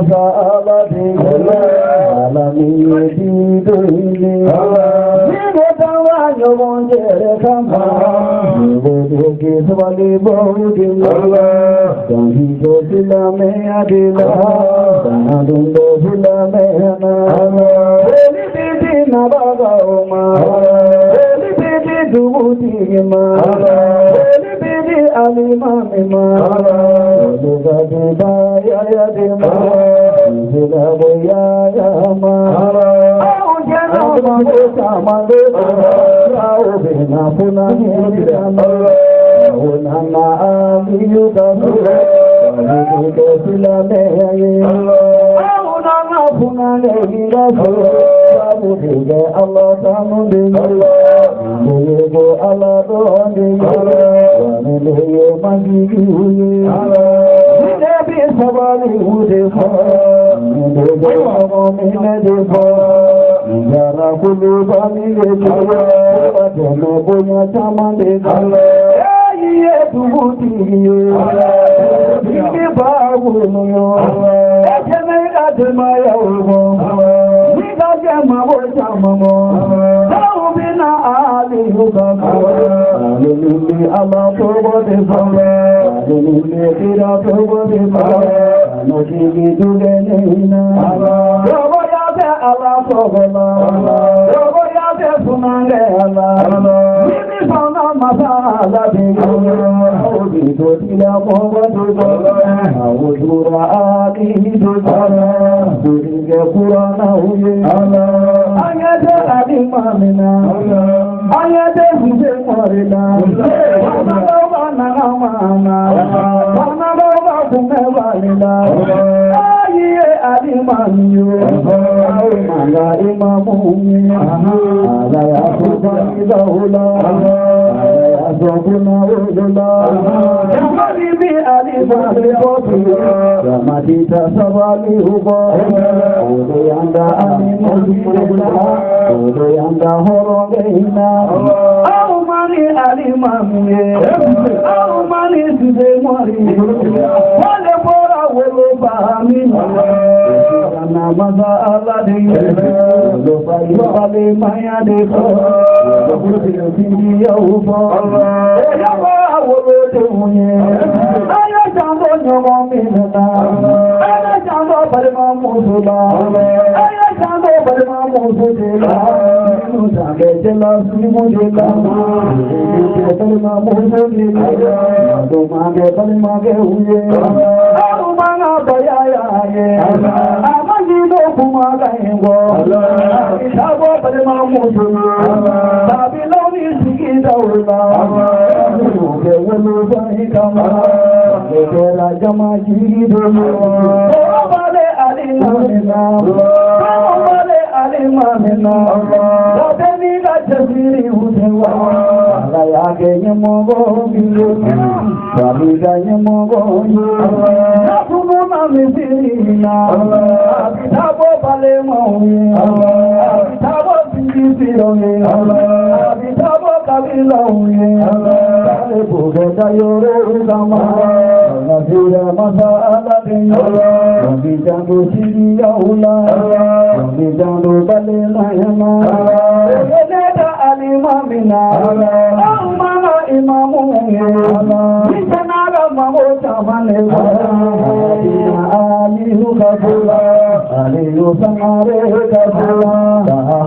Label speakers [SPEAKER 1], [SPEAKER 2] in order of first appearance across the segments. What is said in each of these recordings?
[SPEAKER 1] masala de alami di doile Nigo tawa yobonjere kama Nigo ke swali bohudi Dahi jo silame adila Dahadundo silame ana Eli bidi nabaga oma Eli bidi dubuti ma Eli bidi alima mima Luga di baya ya di ma Zila boya ya ma Au jana ma bosa ma bosa Au bina puna hindana Au nana aliyu kasura Au do sila meyaye Au nana puna hindana Sabu dige Allah tamu dige Dige Allah doon dige Wane leye magigi huye Dige bi sabali hude fa Dige samo mine de fa Jara kulu bami ge Jeme punya caman de kala Ye tubuti yo Dige babu yo Jeme adema ya ulmo Dige jema bo chamamo Tau bina ali hukama Alilili Allah tobo de fama Alilili kira tobo de fama Nojigi tuge neina Tobo ya se Allah tobo la Tobo ya se sunange Allah Mimi sana masala de Audi to tila mogo tubo Audura adi tubo Duringe kurana huye Ayate adi mamina Ayate huje marina Wanagoba nangamana Wanagoba kumevalila Aye adi mamiyo Manga imamumi Alaya kubani zaula Alaya zoguna ujula Yamalibi adi bani botu Yamadita sabali hubo Ode yanda ani mojula Ode yanda horogeina Au mani ali mamiye Au mani side mori Wale bora wolo bami Kana maza ala de Lo fai vale maya de ko Lo findi ya ufa Ya ba wolo de munye Aya jambo nyomo minna Aya jambo parma musula Aya jambo parma musula Minu jambe jela simu jela Parma musula Do mange parma ge uye Au manga baya ya ye Amangi no kuma ga ingo Itabo parma musula Babiloni siki daula Ke wulu bai kama Ke la jama ji do Bale ali mamina Bale ali mamina Wadeni la jasiri udewa Ala yake nyemogo biyo Kabida nyemogo yo Nakumu mamisirina Abitabo bale mauye Abitabo singisirone Abitabo kabila uye Kale bugeta yore ukama Nasira masala denyo Jandu siri ya ula Jandu bale layama Egeneta alimamina Mama imamu Nisanaga mamo chamane Aliyu kabula Aliyu sangare kabula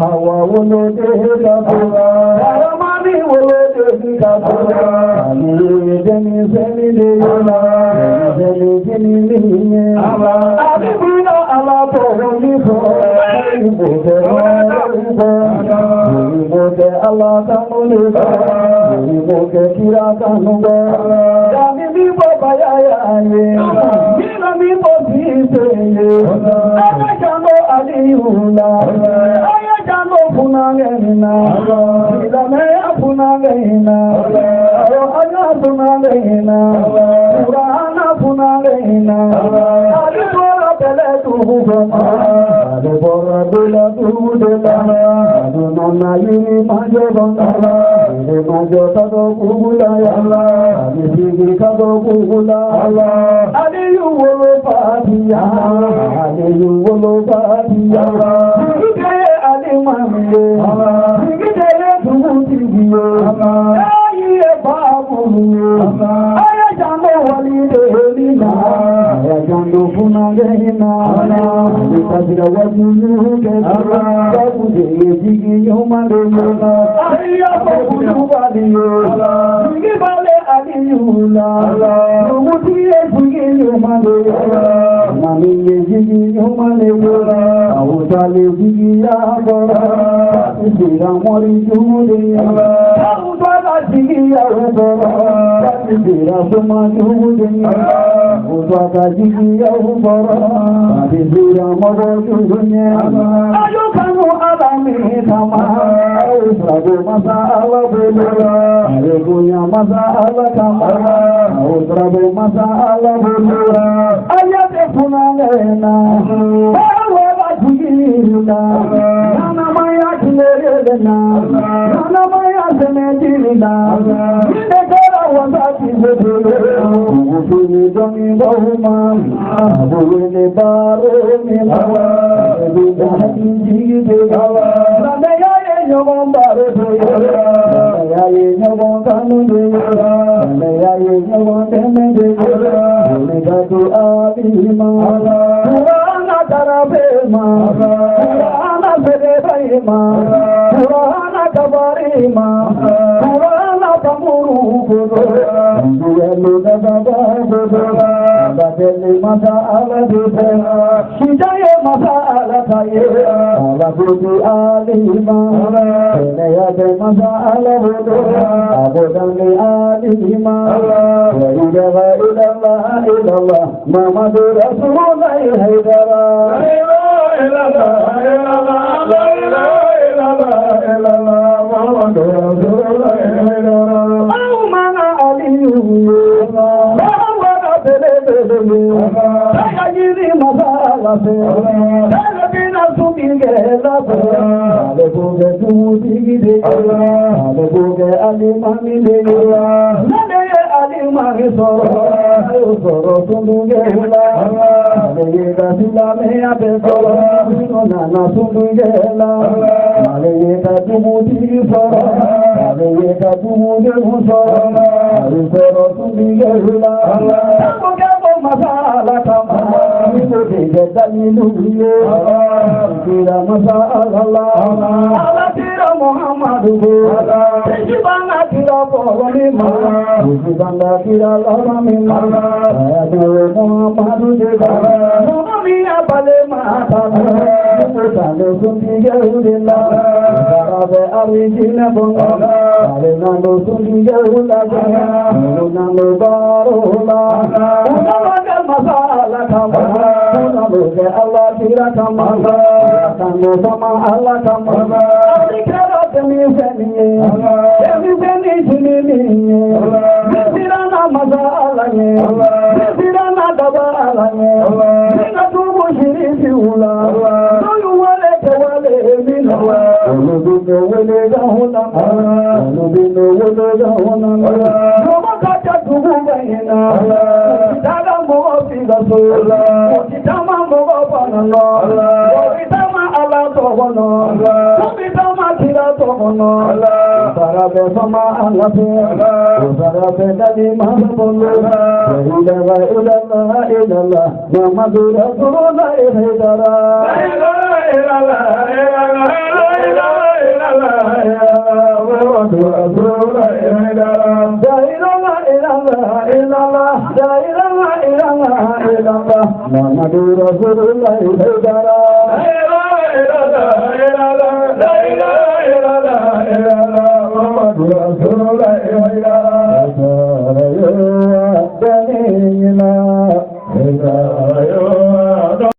[SPEAKER 1] Hawa wulode kabula Karamani wulode kabula Aliyu jeni seni deyona Jeni jeni niye Abibino ala poro nifo Ibote Ibote ala kamulika Ibote kira kanuga Jami mibo bayaye Mina mibo siseye Aya jano aliyula Aya jano funangena Ilame funangena Aya funangena Urana funangena Alibora tẹ́lẹ̀ tó fún fọmọ. Àdébọ̀rọ̀ délà tó wú délà. Àdùnnà yìí máa jẹ́ bọ̀ngàlá. Èdè máa jọ tọ́tọ̀ kúkú láyàlá. Àmì ìgbè kátó kúkú láyàlá. Adéyù wo ló bá ti yá? Adéyù wo ló bá ti yá? Ìgbé àdéhùn àmì yé. Ìgbé lẹ́tùmù ti di yé. Láyé ẹ̀bá àbùrù yé. Ayájàndó wọlé lè nínà. Ayájàndó fún agẹ́yìn náà. Ìtàjìlá wájú ní kẹsìlá. Bábùdé èjìgì yóò máa lè yé náà. Ayé àpòkùnjú bá lè yé. Ìgbé balẹ̀ àdéyù náà. Òwú tí èjìgì yóò máa lè yé. Màmí èjìgì yóò máa lè yé. Àwùjọ lè jìgì yá bọ̀rọ̀. Ìgbéra wọn rí jùúdé. Àwùjọ láti ìyàwó bọ̀rọ̀. Ìgbéra tó máa jùúdé. Àwùjọ láti ìyàwó bọ̀rọ̀. Ìgbéra mọ́bọ̀ jùúdé. Ayọ́kanú alámi kàmá. Ìsàgbò masá alábòlúra. Àrẹ̀gúnyà masá alákàmá. Ìsàgbò masá alábòlúra. Ayọ́tẹ̀ fúnà lẹ́nà. Báwo bá jìgìrìnà. Nana maya kìlẹ̀rẹ̀lẹ̀nà. Nana maya sẹ̀mẹ̀jìrìnà. Ìdẹ́kọ́rọ̀ wọ́n bá ti gbogbo. Òwúfú ni jọmi bọ́hùn máa. Àbúrò ní bá rómi láwá. Ẹgbẹ̀dá ní jígìdè gáwá. Làmẹ́yà yẹ̀yọ̀wọ́n bá rẹ̀ bẹ̀rẹ̀. Làmẹ́yà yẹ̀yọ̀wọ́n kánú bẹ̀rẹ̀. Làmẹ́yà yẹ̀yọ̀wọ́n tẹ́mẹ́ bẹ̀rẹ̀. Òmìnirò àbímá. Kùránà tàràbẹ̀ máa. Kùránà fẹ́rẹ̀ báyìí máa. Kùránà kàbárí máa. Kùránà tàmúrù gbogbo. Ìgbìyànjú dábàbà gbogbo. Àbàtẹ̀lẹ̀ mọ́ta alábẹ̀bẹ̀. Ṣìjáyé mọ́ta alákàyé. Àbàtẹ̀lẹ̀ àlìmá. Ẹ̀lẹ́yàbẹ̀ mọ́ta alábẹ̀bẹ̀. Àbọ̀dánlẹ̀ àlìmá. Ìjọba ìlàlá ìlàlá. Muhammadu Rasulullah ìhàìdára. Ìlàlá ìlàlá ìlàlá ìlàlá. Muhammadu Rasulullah ìhàìdára. Àwọn máa àlìyù Muhammadu Rasulullah